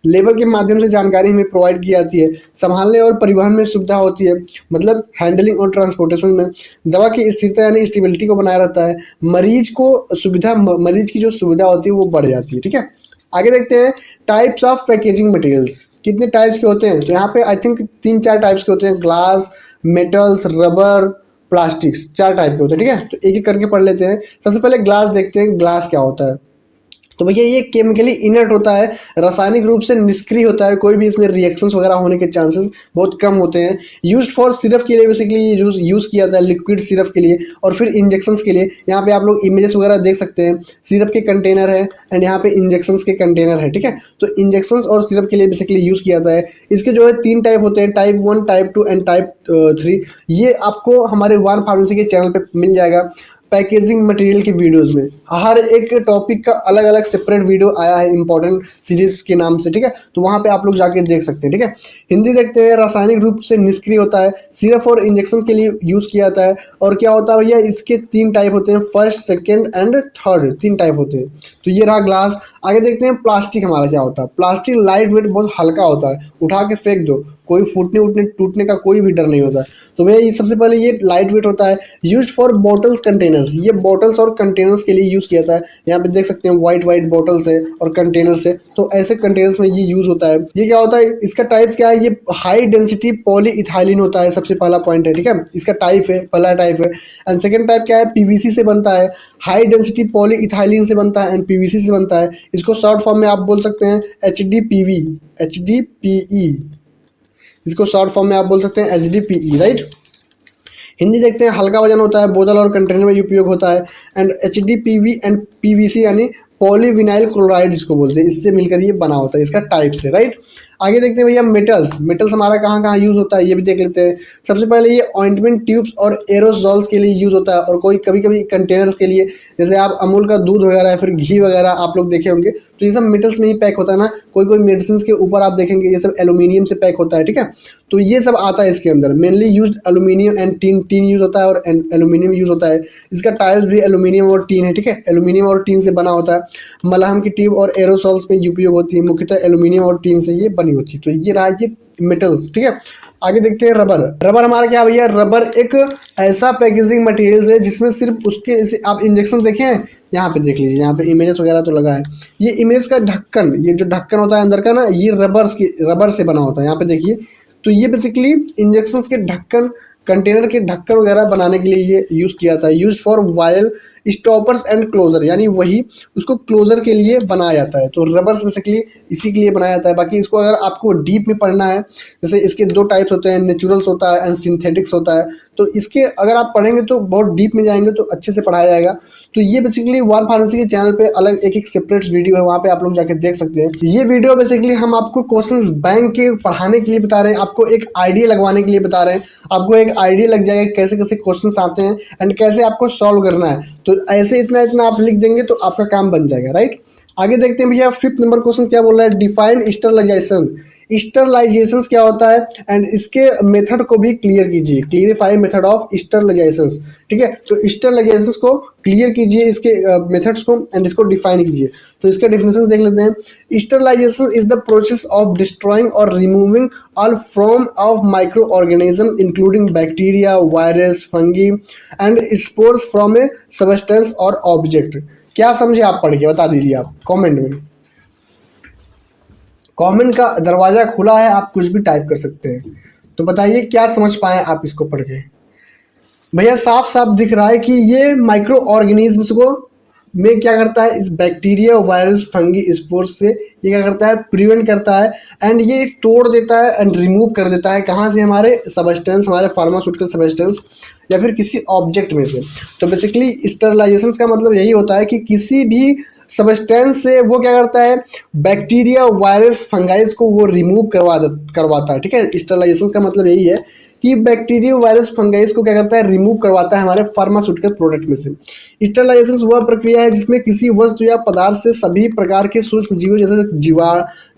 लेबल के माध्यम से जानकारी हमें प्रोवाइड की जाती है। संभालने और परिवहन में सुविधा होती है, मतलब हैंडलिंग और ट्रांसपोर्टेशन में। दवा की स्थिरता यानी स्टेबिलिटी को बनाए रहता है। मरीज को सुविधा, मरीज की जो सुविधा होती है वो बढ़ जाती है, ठीक है। आगे देखते हैं टाइप्स ऑफ पैकेजिंग मटेरियल्स, कितने टाइप्स के होते हैं। तो यहाँ पे आई थिंक 3-4 टाइप्स के होते हैं, glass, metals, rubber, plastics, 4 type के होते हैं, ठीक है। तो एक एक करके पढ़ लेते हैं। सबसे पहले ग्लास देखते हैं, ग्लास क्या होता है। तो भैया ये केमिकली इनर्ट होता है, रासायनिक रूप से निष्क्रिय होता है, कोई भी इसमें रिएक्शंस वगैरह होने के चांसेस बहुत कम होते हैं। यूज्ड फॉर सिरप के लिए बेसिकली यूज़ किया जाता है, लिक्विड सिरप के लिए और फिर इंजेक्शंस के लिए। यहाँ पे आप लोग इमेजेस वगैरह देख सकते हैं, सिरप के कंटेनर है एंड यहाँ पे इंजेक्शंस के कंटेनर है, ठीक है। तो इंजेक्शंस और सिरप के लिए बेसिकली यूज़ किया जाता है। इसके जो है 3 टाइप होते हैं, टाइप 1, टाइप 2 एंड टाइप 3। ये आपको हमारे वन फार्मेसी के चैनल पर मिल जाएगा पैकेजिंग मटेरियल की वीडियोस में। हर एक टॉपिक का अलग अलग सेपरेट वीडियो आया है इंपॉर्टेंट सीरीज के नाम से, ठीक है। तो वहाँ पे आप लोग जाके देख सकते हैं, ठीक है। हिंदी देखते हैं। रासायनिक रूप से निष्क्रिय होता है, सिर्फ और इंजेक्शन के लिए यूज़ किया जाता है। और क्या होता है भैया, इसके 3 टाइप होते हैं, first, second and third, 3 type होते हैं। तो ये रहा ग्लास। आगे देखते हैं प्लास्टिक हमारा क्या होता है। प्लास्टिक लाइट वेट, बहुत हल्का होता है, उठा के फेंक दो, कोई फूटने उटने टूटने का कोई भी डर नहीं होता है। तो भैया ये सबसे पहले ये लाइट वेट होता है। यूज फॉर बॉटल्स कंटेनर्स, ये बॉटल्स और कंटेनर्स के लिए यूज़ किया जाता है। यहाँ पे देख सकते हैं वाइट वाइट बॉटल्स है और कंटेनर्स है, तो ऐसे कंटेनर्स में ये यूज़ होता है। ये क्या होता है, इसका टाइप्स क्या है, ये हाई डेंसिटी पॉली इथाइलिन होता है, सबसे पहला पॉइंट है, ठीक है। इसका टाइप है, पहला टाइप है। एंड सेकेंड टाइप क्या है, पीवीसी से बनता है, हाई डेंसिटी पॉली इथाइलिन से बनता है एंड पीवीसी से बनता है। इसको शॉर्ट फॉर्म में आप बोल सकते हैं HDPE, HDPE, इसको शॉर्ट फॉर्म में आप बोल सकते हैं HDPE, राइट। हिंदी देखते हैं, हल्का वजन होता है, बोतल और कंटेनर में उपयोग होता है। एंड HDPE एंड PVC यानी पॉलीविनाइल क्लोराइड इसको बोलते हैं, इससे मिलकर ये बना होता है, इसका टाइप से, राइट। आगे देखते हैं भैया मेटल्स। मेटल्स हमारा कहाँ कहाँ यूज़ होता है ये भी देख लेते हैं। सबसे पहले ये ऑइंटमेंट ट्यूब्स और एरोसॉल्स के लिए यूज़ होता है, और कोई कभी कभी कंटेनर्स के लिए, जैसे आप अमूल का दूध वगैरह या फिर घी वगैरह आप लोग देखे होंगे, तो ये सब मेटल्स में ही पैक होता है ना। कोई कोई मेडिसिन के ऊपर आप देखेंगे ये सब एल्यूमिनियम से पैक होता है, ठीक है। तो ये सब आता है इसके अंदर। Mainly use aluminium and teen, tin use होता है और एल्यूमिनियम यूज़ होता है। इसका टाइल्स भी एल्यूमिनियम और टीन है, ठीक है। एल्यूमिनियम और टीन से बना होता है। मलहम की ट्यूब और एरोसॉल्स में उपयोग होती है, मुख्यतः एल्यूमिनियम और टीन से ये बनी होती है। तो ये रहा ये मेटल्स, ठीक है। आगे देखते हैं रबर। रबर हमारा क्या भैया, रबर एक ऐसा पैकेजिंग मटेरियल है जिसमें सिर्फ उसके आप इंजेक्शन देखें, यहाँ पे देख लीजिए, यहाँ पे इमेजेस वगैरह तो लगा है। ये इमेज का ढक्कन, ये जो ढक्कन होता है अंदर का ना, ये रबर से बना होता है, यहाँ पे देखिए। तो ये बेसिकली इंजेक्शन के ढक्कन, कंटेनर के ढक्कन वगैरह बनाने के लिए ये यूज़ किया जाता है। Use for vial stoppers and closure, यानी वही उसको क्लोजर के लिए बनाया जाता है। तो रबर्स बेसिकली इसी के लिए बनाया जाता है। बाकी इसको अगर आपको डीप में पढ़ना है, जैसे इसके दो टाइप्स होते हैं, नेचुरल्स होता है एंड सिंथेटिक्स होता है, तो इसके अगर आप पढ़ेंगे तो बहुत डीप में जाएंगे तो अच्छे से पढ़ाया जाएगा। तो ये बेसिकली वन फार्मेसी के चैनल पे अलग एक एक सेपरेट वीडियो है, वहाँ पे आप लोग जाके देख सकते हैं। ये वीडियो बेसिकली हम आपको क्वेश्चंस बैंक के पढ़ाने के लिए बता रहे हैं, आपको एक आइडिया लगवाने के लिए बता रहे हैं। आपको एक आइडिया लग जाएगा कैसे कैसे क्वेश्चंस आते हैं एंड कैसे आपको सॉल्व करना है। तो ऐसे इतना इतना आप लिख देंगे तो आपका काम बन जाएगा, राइट। आगे देखते हैं भैया 5th नंबर क्वेश्चन क्या बोल रहा है, डिफाइन स्टरलाइजेशन। स्टरलाइजेशन क्या होता है एंड इसके मेथड को भी क्लियर कीजिए। क्लियरिफाई मेथड ऑफ स्टरलाइजेशन, ठीक है। तो स्टरलाइजेशन को क्लियर कीजिए, इसके मेथड्स को एंड इसको डिफाइन कीजिए। तो इसका डिफिनेशन देख लेते हैं। Sterilization is the process of destroying or removing all form of microorganism including bacteria, virus, fungi and spores from a substance or object. क्या समझे आप पढ़ के बता दीजिए आप कमेंट में। कमेंट का दरवाज़ा खुला है, आप कुछ भी टाइप कर सकते हैं। तो बताइए क्या समझ पाए आप इसको पढ़ के। भैया साफ साफ दिख रहा है कि ये माइक्रो ऑर्गेनिज्म्स को में क्या करता है, इस बैक्टीरिया, वायरस, फंगी, स्पोर्स से ये क्या करता है, प्रिवेंट करता है एंड ये तोड़ देता है एंड रिमूव कर देता है। कहाँ से, हमारे सबस्टेंस, हमारे फार्मास्यूटिकल सबस्टेंस या फिर किसी ऑब्जेक्ट में से। तो बेसिकली स्टरलाइजेशन का मतलब यही होता है कि किसी भी सबस्टेंस से वो क्या करता है, बैक्टीरिया, वायरस, फंगाइज को वो रिमूव करवाता है, ठीक है। स्टरलाइजेशन का मतलब यही है कि बैक्टीरिया, वायरस, फंगाइज को क्या करता है, रिमूव करवाता है हमारे फार्मास्यूटिकल प्रोडक्ट में से। स्टरलाइजेशन वह प्रक्रिया है जिसमें किसी वस्तु या पदार्थ से सभी प्रकार के सूक्ष्म जीवों जैसे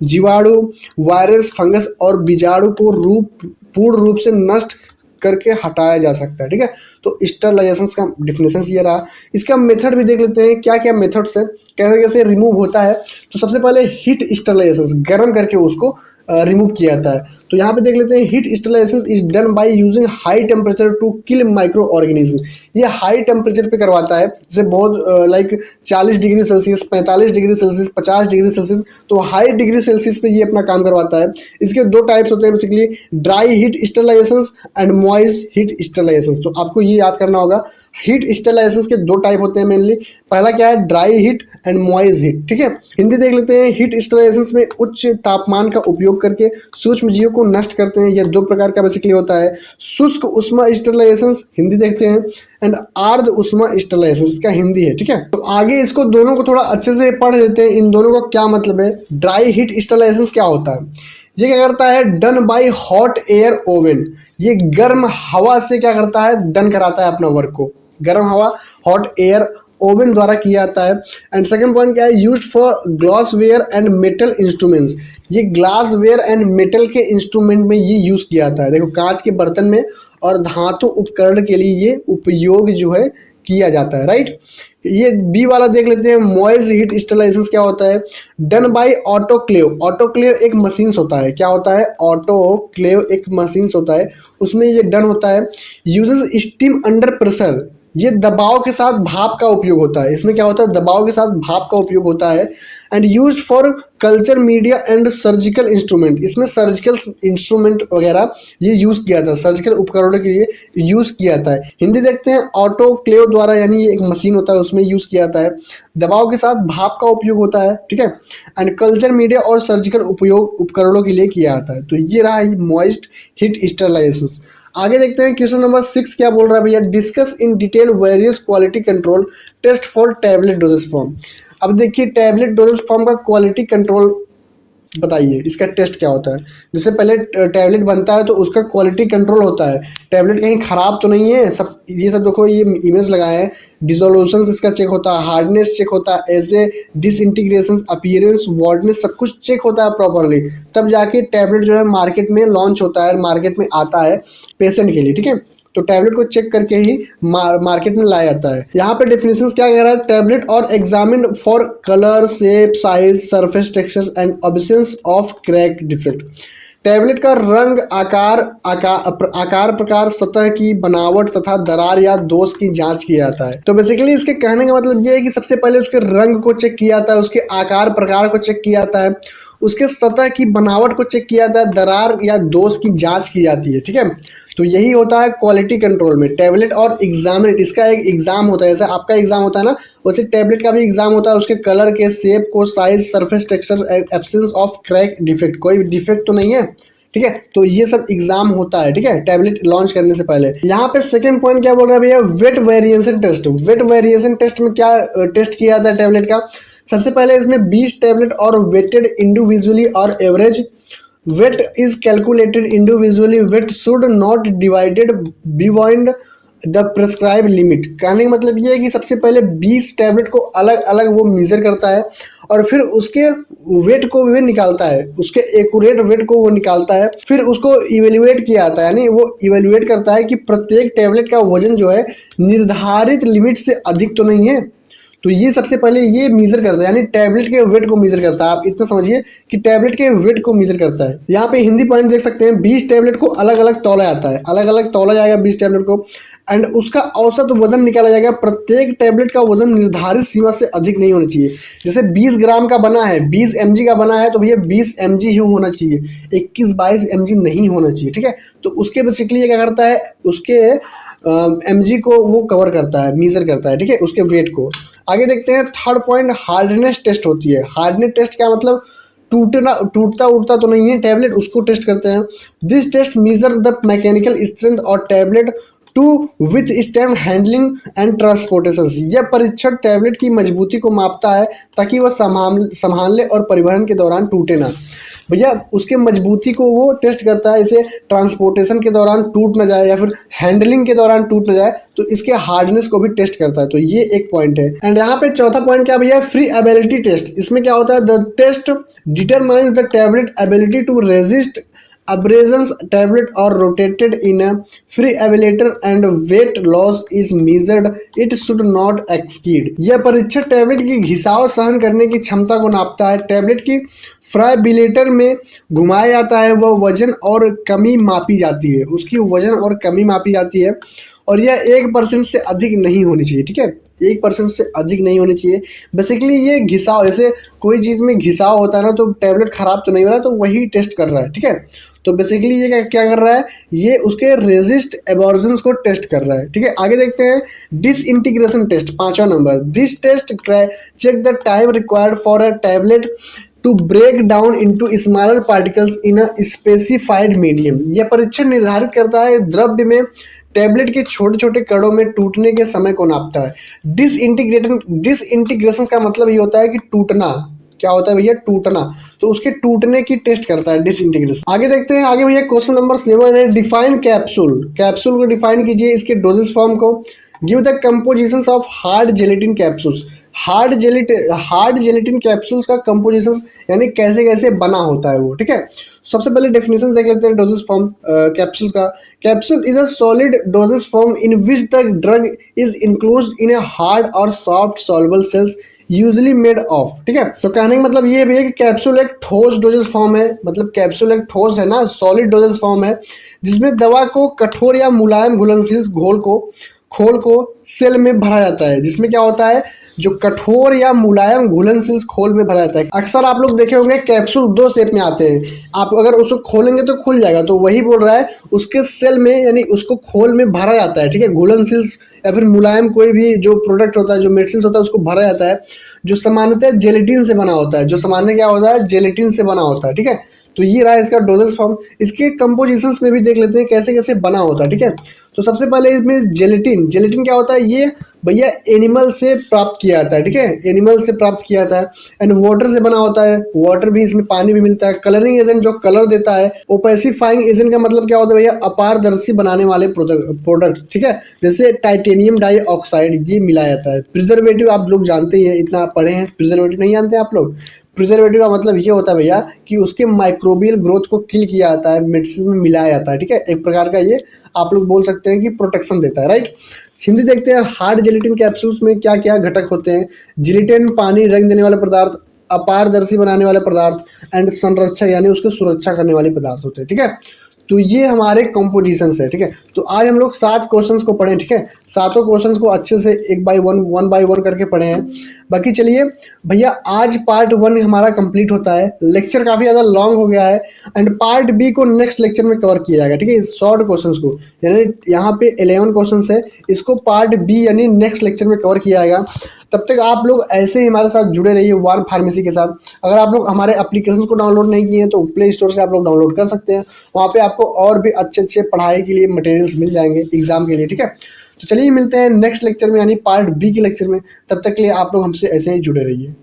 जीवाणु, वायरस, फंगस और बीजाणु को पूर्ण रूप से नष्ट करके हटाया जा सकता है, ठीक है। तो स्टरलाइजेशन का डिफिनेशन ये रहा। इसका मेथड भी देख लेते हैं, क्या क्या मेथड्स है, कैसे कैसे रिमूव होता है। तो सबसे पहले हीट स्टरलाइजेशन, गर्म करके उसको रिमूव किया जाता है। तो यहाँ पे देख लेते हैं, heat sterilization is done by using high temperature to kill microorganism. ये हाई टेम्परेचर पे करवाता है, जैसे बहुत like 40 degree Celsius, 45 degree Celsius, 50 degree Celsius. तो हाई डिग्री सेल्सियस पे ये अपना काम करवाता है। इसके दो टाइप्स होते हैं basically, dry heat sterilization and moist heat sterilization. तो आपको ये याद करना होगा, हीट स्टरलाइजेशन के दो टाइप होते हैं मेनली। पहला क्या है, dry heat and moist heat, ठीक है। हिंदी देख लेते हैं। हीट स्टरलाइजेशन में उच्च तापमान का उपयोग करके सूक्ष्म जीवों को नष्ट करते हैं। यह दो प्रकार का बेसिकली होता है, शुष्क उष्मा स्टरलाइजेशन, हिंदी देखते हैं, एंड आर्द्र उष्मा स्टरलाइजेशन, इसका हिंदी है, ठीक है। तो आगे इसको दोनों को थोड़ा अच्छे से पढ़ लेते हैं, इन दोनों का क्या मतलब है। ड्राई हीट स्टरलाइजेशन क्या होता है, ये क्या करता है, done by hot air oven. ये गर्म हवा से क्या करता है, डन कराता है अपना वर्क को। गर्म हवा, हॉट एयर ओवन द्वारा किया जाता है। एंड सेकंड पॉइंट क्या है, used for glassware and metal instruments. ये ग्लासवेयर एंड मेटल के इंस्ट्रूमेंट में ये यूज़ किया जाता है। देखो, कांच के बर्तन में और धातु उपकरण के लिए ये उपयोग जो है किया जाता है, राइट। ये बी वाला देख लेते हैं, मॉइज हीट स्टरलाइजेशन क्या होता है, डन बाय ऑटोक्लेव। ऑटोक्लेव एक मशीन्स होता है, क्या होता है, ऑटोक्लेव एक मशीन्स होता है, उसमें ये डन होता है। यूजेस स्टीम अंडर प्रेशर, ये दबाव के साथ भाप का उपयोग होता है, इसमें क्या होता है, दबाव के साथ भाप का उपयोग होता है। And used for culture media and surgical instrument, इसमें सर्जिकल इंस्ट्रूमेंट वगैरह ये यूज़ किया था, सर्जिकल उपकरणों के लिए यूज़ किया जाता है। हिंदी देखते हैं, ऑटोक्लेव द्वारा, यानी ये एक मशीन होता है उसमें यूज़ किया जाता है, दबाव के साथ भाप का उपयोग होता है, ठीक है। एंड कल्चर मीडिया और सर्जिकल उपयोग उपकरणों के लिए किया जाता है। तो ये रहा मॉइस्ट हीट स्टरलाइजेशन। आगे देखते हैं क्वेश्चन नंबर 6 क्या बोल रहा है भैया, discuss in detail various quality control test for tablet dosage form. अब देखिए टैबलेट डोजेज फॉर्म का क्वालिटी कंट्रोल बताइए, इसका टेस्ट क्या होता है। जैसे पहले टैबलेट बनता है तो उसका क्वालिटी कंट्रोल होता है, टैबलेट कहीं ख़राब तो नहीं है, सब ये सब देखो, ये इमेज लगाए हैं, डिसोल्यूशन इसका चेक होता है, हार्डनेस चेक होता है, एज ए डिसइंटीग्रेशन, अपीयरेंस, वार्डनेस, सब कुछ चेक होता है प्रॉपरली, तब जाके टैबलेट जो है मार्केट में लॉन्च होता है, मार्केट में आता है पेशेंट के लिए, ठीक है। तो टैबलेट को चेक करके ही मार्केट में लाया जाता है। यहाँ पे डेफिनेशन क्या कह रहा है, टैबलेट और examine for colour, shape, size, surface textures and absence of crack defect. Tablet का रंग, आकार प्रकार, सतह की बनावट तथा दरार या दोष की जांच किया जाता है। तो बेसिकली इसके कहने का मतलब ये है कि सबसे पहले उसके रंग को चेक किया जाता है, उसके आकार प्रकार को चेक किया जाता है, उसके सतह की बनावट को चेक किया जाता है, दरार या दोष की जांच की जाती है, ठीक है। तो यही होता है क्वालिटी कंट्रोल में, टैबलेट और एग्जामिनेट, इसका एक एग्जाम होता है, जैसे आपका एग्जाम होता है ना, वैसे टैबलेट का भी एग्जाम होता है, उसके कलर के, शेप को, size, surface texture, absence of crack defect, कोई डिफेक्ट तो नहीं है, ठीक है। तो ये सब एग्जाम होता है, ठीक है, टैबलेट लॉन्च करने से पहले। यहाँ पे सेकंड पॉइंट क्या बोल रहा है भैया, weight variation test. Weight variation test में क्या टेस्ट किया जाता है टैबलेट का, सबसे पहले इसमें 20 टैबलेट और वेटेड इंडिविजुअली और average. Weight is calculated individually, weight should not divided beyond the prescribe limit. कहने का मतलब ये है कि सबसे पहले 20 टैबलेट को अलग अलग वो मेजर करता है और फिर उसके वेट को भी निकालता है, उसके एक्यूरेट वेट को वो निकालता है, फिर उसको इवेल्युएट किया जाता है, यानी वो इवेल्युएट करता है कि प्रत्येक टैबलेट का वजन जो है निर्धारित लिमिट से अधिक तो नहीं है। तो ये सबसे पहले ये मेजर करता है, यानी टैबलेट के वेट को मेजर करता है। आप इतना समझिए कि टैबलेट के वेट को मेजर करता है। यहाँ पे हिंदी पॉइंट देख सकते हैं, 20 टैबलेट को अलग अलग तौला जाता है, अलग अलग तौला जाएगा 20 टैबलेट को, एंड उसका औसत वजन निकाला जाएगा। प्रत्येक टैबलेट का वजन निर्धारित सीमा से अधिक नहीं होना चाहिए। जैसे 20 ग्राम का बना है, 20 mg का बना है, तो भैया 20 mg ही होना चाहिए, 21-22 mg नहीं होना चाहिए, ठीक है। तो उसके बेसिकली ये क्या करता है, उसके mg को वो कवर करता है, मेजर करता है, ठीक है, उसके वेट को। आगे देखते हैं थर्ड पॉइंट, हार्डनेस टेस्ट होती है। हार्डनेस टेस्ट क्या मतलब, टूटता उठता तो नहीं है टैबलेट, उसको टेस्ट करते हैं। This test measure the mechanical strength or tablet to withstand handling and transportation. यह परीक्षण टैबलेट की मजबूती को मापता है ताकि वह संभालने और परिवहन के दौरान टूटे ना। भैया उसके मजबूती को वो टेस्ट करता है, इसे ट्रांसपोर्टेशन के दौरान टूट ना जाए या फिर हैंडलिंग के दौरान टूट ना जाए, तो इसके हार्डनेस को भी टेस्ट करता है। तो ये एक पॉइंट है। एंड यहाँ पे चौथा पॉइंट क्या भैया, फ्री एबिलिटी टेस्ट। इसमें क्या होता है, the test determines the tablet ability to resist abrasions, tablet or rotated in a free elevator and weight loss is measured, it should not exceed। यह परीक्षण टैबलेट की घिसाव सहन करने की क्षमता को नापता है। टैबलेट की फ्राइबिलेटर में घुमाया जाता है, वह वजन और कमी मापी जाती है, उसकी वजन और कमी मापी जाती है, और यह 1% से अधिक नहीं होनी चाहिए, ठीक है, 1% से अधिक नहीं होनी चाहिए। बेसिकली ये घिसाव, जैसे कोई चीज़ में घिसाव होता है ना, तो टैबलेट खराब तो नहीं हो रहा, तो वही टेस्ट कर रहा है, ठीक है। तो बेसिकली ये क्या कर रहा है, ये उसके रेजिस्ट एबॉर्जन्स को टेस्ट कर रहा है, ठीक है। आगे देखते हैं डिसइंटीग्रेशन टेस्ट, 5वां नंबर। This test check the time required for a tablet to break down into smaller particles in a specified medium. यह परीक्षण निर्धारित करता है द्रव्य में टैबलेट के छोटे छोटे कणों में टूटने के समय को नापता है। डिसइंटीग्रेशन का मतलब ये होता है कि टूटना, क्या होता है भैया, टूटना, तो उसके टूटने की टेस्ट करता है डिसइंटीग्रेशन। आगे देखते हैं, आगे भैया क्वेश्चन नंबर 7 है, डिफाइन कैप्सूल। कैप्सूल को डिफाइन कीजिए, इसके डोजेस फॉर्म को। Give the compositions of hard gelatin capsules. Hard gelatin capsules का कंपोजिशन यानी कैसे कैसे बना होता है वो, ठीक है। सबसे पहले डेफिनेशन देख लेते हैं डोजेस फॉर्म कैप्सूल्स का। Capsule is a solid doses form in which the drug is enclosed in a hard or soft soluble shells usually made of, ठीक है। तो कहने का मतलब ये भी है कि कैप्सूल एक ठोस डोजेस फॉर्म है, मतलब कैप्सूल एक ठोस है ना, सॉलिड डोजेस फॉर्म है, जिसमें दवा को कठोर या मुलायम घुलनशील खोल को सेल में भरा जाता है, जिसमें क्या होता है, जो कठोर या मुलायम घुलनशील खोल में भरा जाता है। अक्सर आप लोग देखे होंगे कैप्सूल दो शेप में आते हैं, आप अगर उसको खोलेंगे तो खुल जाएगा, तो वही बोल रहा है उसके सेल में यानी उसको खोल में भरा जाता है, ठीक है। घुलनशील या फिर मुलायम कोई भी जो प्रोडक्ट होता है, जो मेडिसिन होता है, उसको भरा जाता है, जो सामान्यतः जेलेटिन से बना होता है, जो सामान्य क्या होता है, जेलेटिन से बना होता है, ठीक है। तो ये रहा इसका डोजेस फॉर्म। इसके कंपोजिशंस में भी देख लेते हैं कैसे कैसे बना होता है, ठीक है। तो सबसे पहले इसमें जेलेटिन क्या होता है, ये भैया एनिमल से प्राप्त किया जाता है, ठीक है, एनिमल से प्राप्त किया जाता है। एंड वाटर से बना होता है, वाटर भी इसमें पानी भी मिलता है। कलरिंग एजेंट जो कलर देता है। ओपेसिफाइंग एजेंट का मतलब क्या होता है भैया, अपारदर्शी बनाने वाले प्रोडक्ट, ठीक है, जैसे टाइटेनियम डाइऑक्साइड ये मिलाया जाता है। प्रिजर्वेटिव आप लोग जानते ही हैं, इतना आप पढ़े हैं, प्रिजर्वेटिव नहीं जानते आप लोग। प्रिजर्वेटिव का मतलब ये होता है भैया कि उसके माइक्रोबियल ग्रोथ को किल किया जाता है, मेडिसिन में मिलाया जाता है, ठीक है। एक प्रकार का ये आप लोग बोल सकते हैं कि प्रोटेक्शन देता है, राइट। हिंदी देखते हैं, हार्ड जेलेटिन कैप्सूल्स में क्या क्या घटक होते हैं। जेलेटिन पानी रंग देने वाले पदार्थ, अपारदर्शी बनाने वाले पदार्थ एंड संरक्षक यानी उसकी सुरक्षा करने वाले पदार्थ होते हैं, ठीक है। तो ये हमारे कंपोजिशन है, ठीक है। तो आज हम लोग 7 क्वेश्चंस को पढ़े, ठीक है। सातों क्वेश्चंस को अच्छे से वन बाय वन करके पढ़े हैं। बाकी चलिए भैया, आज पार्ट 1 हमारा कंप्लीट होता है। लेक्चर काफ़ी ज़्यादा लॉन्ग हो गया है एंड पार्ट बी को नेक्स्ट लेक्चर में कवर किया जाएगा, ठीक है। शॉर्ट क्वेश्चंस को यानी यहाँ पे 11 क्वेश्चंस है, इसको पार्ट बी यानी नेक्स्ट लेक्चर में कवर किया जाएगा। तब तक आप लोग ऐसे ही हमारे साथ जुड़े रहिए वार फार्मेसी के साथ। अगर आप लोग हमारे एप्लीकेशन को डाउनलोड नहीं किए हैं तो प्ले स्टोर से आप लोग डाउनलोड कर सकते हैं, वहाँ पे आपको और भी अच्छे अच्छे पढ़ाई के लिए मटेरियल्स मिल जाएंगे एग्जाम के लिए, ठीक है। तो चलिए मिलते हैं नेक्स्ट लेक्चर में यानी पार्ट बी के लेक्चर में। तब तक के लिए आप लोग हमसे ऐसे ही जुड़े रहिए।